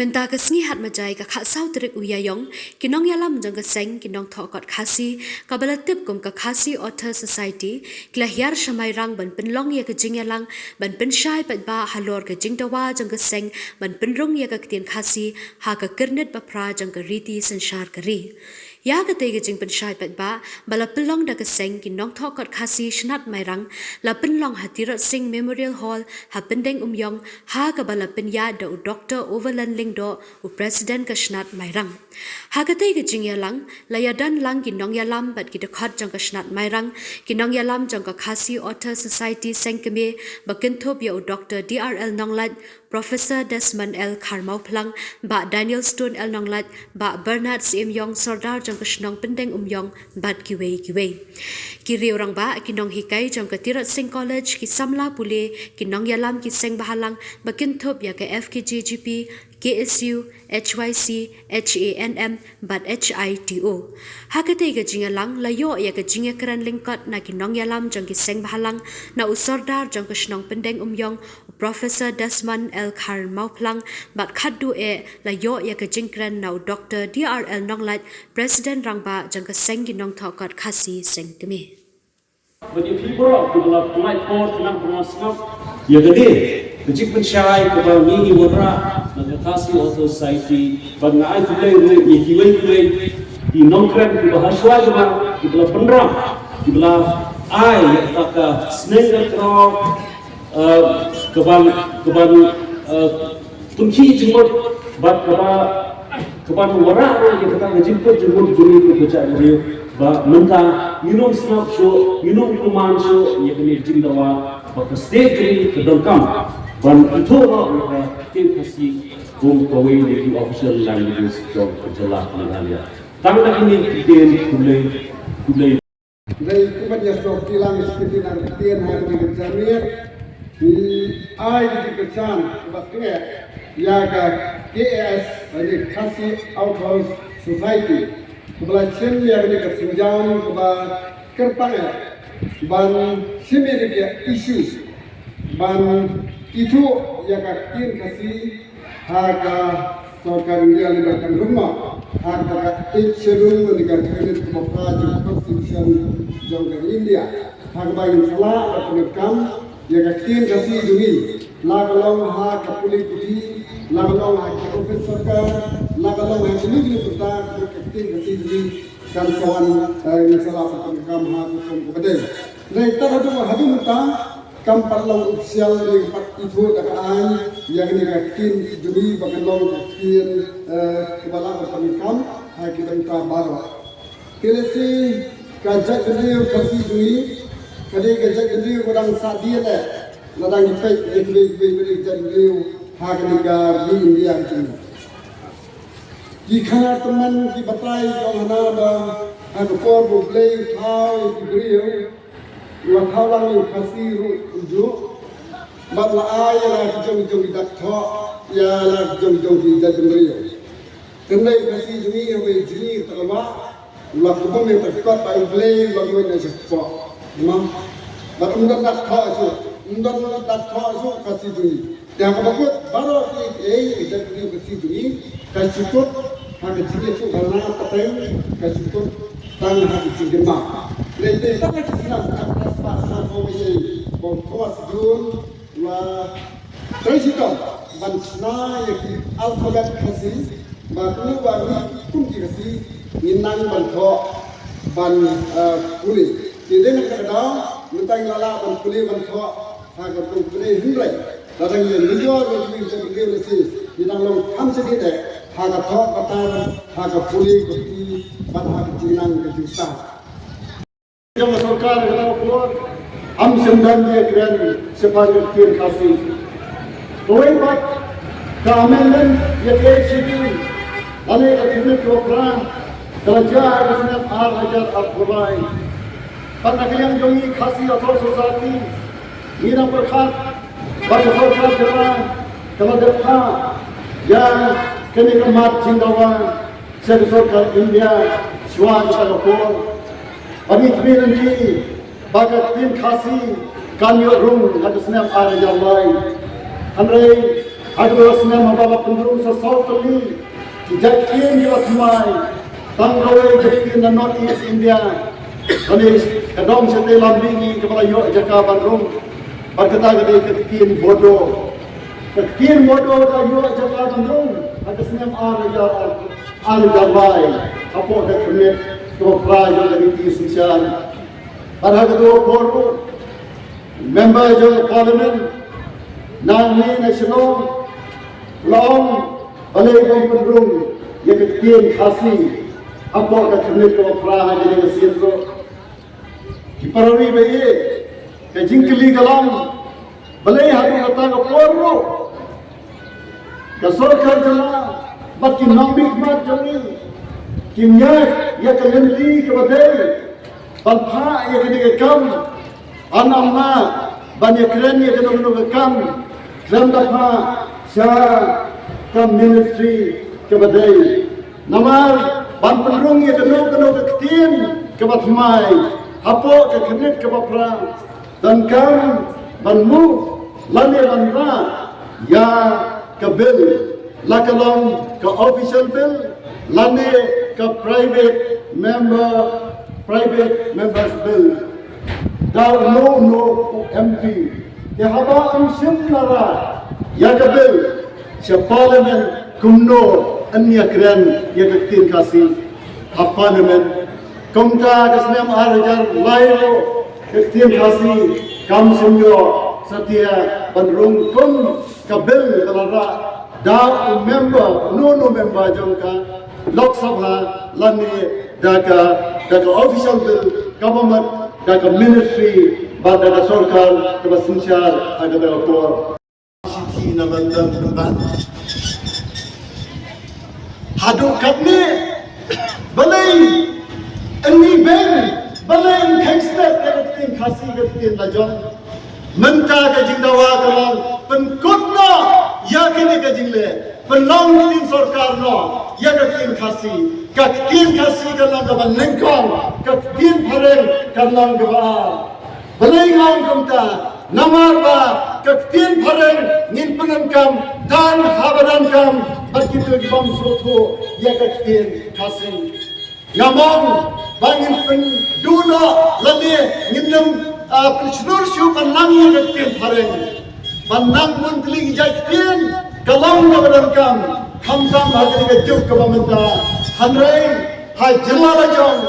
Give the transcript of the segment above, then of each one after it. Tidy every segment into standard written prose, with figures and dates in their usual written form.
Menta kesni hat majai ka khak sau terik uyayong kinong yalam jang keseng kinong thokot khasi kabalatip kum ka khasi author society klahyar Mairang ban penlong ya ke jingyalang ban pynshai ba halor ke jingdawa jang keseng ban pynrung ya ka ktien khasi haka khyrnit bapra jang ka riti sanshar kari ya ka te jing pynshai ba bala pelong da keseng kinong thokot khasi shnat Mairang la penlong hatirot sing memorial hall ha pendeng umyong ha ka bala penya da doctor overland do u president kashnat Mairang hakate ge jingyalang layadan lang kinong yalam bat ki dekhot jang kashnat Mairang kinong yalam jang ka khasi author society sengkeme bakinthop ya u dr drl nonglat Professor Desmond L. Kharmau Plang, Ba Daniel Stone L. Nonglat, Ba Bernard C. M. Yong Sordar jang kashnong pendeng umyong bat kiwei. Kiri orang ba kinong hikai jang katirat sing college ki samla pule kinong yalam ki seng bahalang bakinthop ya ke FKGGP KSU, HYC, HANM, bat HITO. Hakate ke jingalang layo ya ke jingakran lingkot na kinong yalam jang ki seng bahalang na usordar jang kashnong pendeng umyong Professor Desmond L. Kharmau Plang bat khaddu layo ya ke jingkran na Dr. DRL Nonglat President Rangba jang ke seng kinong thokot khasi seng kemi. Bagi people kebala flight port nang pengasap ya gede kecik pynshai kebala mini wara nang khasi author society bang ai tulai ni kiwei di nongkran di bahasa jema kebala pynrung kebala ai taka snake crow kebal tunki jemut bat kebal wara yang kata ngejemput jemut juri ke baca beliau ba menta minum snap show minum kuman show ya kini jingdawa ba state juri ke dalam ban itu lah tim khasi bom kawai di official languages job jelas mengalir tangga ini ktien kulai dari kebanyakan stok tilang seperti nanti ktien hari ini berjamiat di ai di kecan sebabnya iaka KAS dari khasi outhouse society kebelacan yang ini kesenjangan kebal kerpanya ban semedia isu ban itu iaka ktien khasi haka sorkan dia libatkan rumah haka cenderung dengan kredit kemampuan constitution jangka India haka bagi salah penekam yang ktien khasi dungi lagalong haka puli putih lagalong haka profesor ka lagalong haka lugli putah ktien khasi dungi kan kawan salah penekam haka kepada mereka hadu mentang kampat long ofisial yang itu dakaan yang ktien dungi bagalong ktien kepala penekam haka kita baru kelesi kajak beliau khasi dungi kadang kejak beliau kadang sadia le, kadang ipek beliau jadi beliau hak negara di India itu. Jika teman kita batai yang ada ada kor beliau tahu beliau, dua tahun yang kasih rujuk, batla ayah jom tidak tahu, ya lah jom tidak beliau. Kerana kasih juni yang juni terlalu, lakukan yang terkuat baik beliau lakukan yang cepat. Memang, baru nak tahu kasih duit. Yang aku baru kita kasih duit, kasih cukup, hanya cikgu tu karena petang, kasih cukup, tangan hati cingdema. Lepas itu kita senang atas pasal ini, bongkos jun, wah, terus itu, bansna yang alfabet kasih, baru kunci kasih, minang bantok, ban kulit. Jadi nak kena minta lala dan kulit bantu agar kulit hindai. Kadang yang lihat lebih lebih lesi. Kita long ham sedikit agar thok kata agar kulit kulit pada jinang kejusan. Jom sarkar kita keluar am semdan dia keren sebagai ktien khasi. Tuai bat keamanan yang KCB lalu akhirnya program kerja harusnya ajar al-Quran. Karena kalian jongi khasi author society, ina berkat bagi sorkar jalan kalau depan yang kini kemat jingdawa sebagai sorkar India suara Singapura. Bagi kami nanti bagi tim khasi kami rung hadisnya ada yang lain. Andai Agak senang membawa penduduk sesal kali. Jakin di Watmai, Tanggawi jakin di North East India. Kali kadang setelah lambingi kepada yok jaka bandung. Berkata kali ktien bodoh. Ktien bodoh dah yok jaka bandung. Agak senang ar jawai. Apa dah khyrnit kepada praja dari Tisinsian. Pada kedua koru, member jawab parlimen, Nani Nasional. Long balai pynrung yang ktien khasi apa ka khyrnit ko praha jadi mesin ro kiparwi bae ka jingkeli galam balai hadu kata ko porro ka sarkar jala baki nambi mat jani kimya ya kalenti ke badai balpha ya kene kam anamma banyak keren ya kene kam zanda pha kam ministry ke badai namar ban pynrung ye keno ke ktien ke batmai apo ke khyrnit ke bapra dan kam ban mu lane banra ya ke bill lakalong ke official bill lane ke private members bill da no MP ya haba am simlara ya ke bill Sa parlimen kumno anya keren ya ktien khasi apa namen kumta kasnam arajar layo ktien khasi kam sunyo satya pynrung kum kabel kalara da member no member jangka lok sabha lani daga official bill government daga ministry daga sarkar ke sinchar ada daga por na London tempat hadu kapni balai ini ben balai kaisnet ktien khasi ktien lajong menta ke jingdawa kalang penkutna ya kini ke jingle penlong tin sarkar no ya ktien khasi kalang ke lengkong ktien phareng kalang ke ba balai ngam kumta namar ba ktien phareng ngin penangkam dan habarangkam begitu bang soto ya ktien khasi ngamong bangin penduna lade nginem pensyur syu panang ya ktien phareng panang mun kling ktien kalang habarangkam khamsam hagri ke juk ke bamenta hanrai ha jilla lajong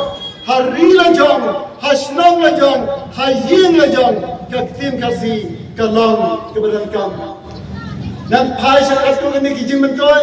ha ri lajong ha snong lajong ha yin lajong ktien khasi kalang keberangkam dan pai sakatu ini kijing mentoy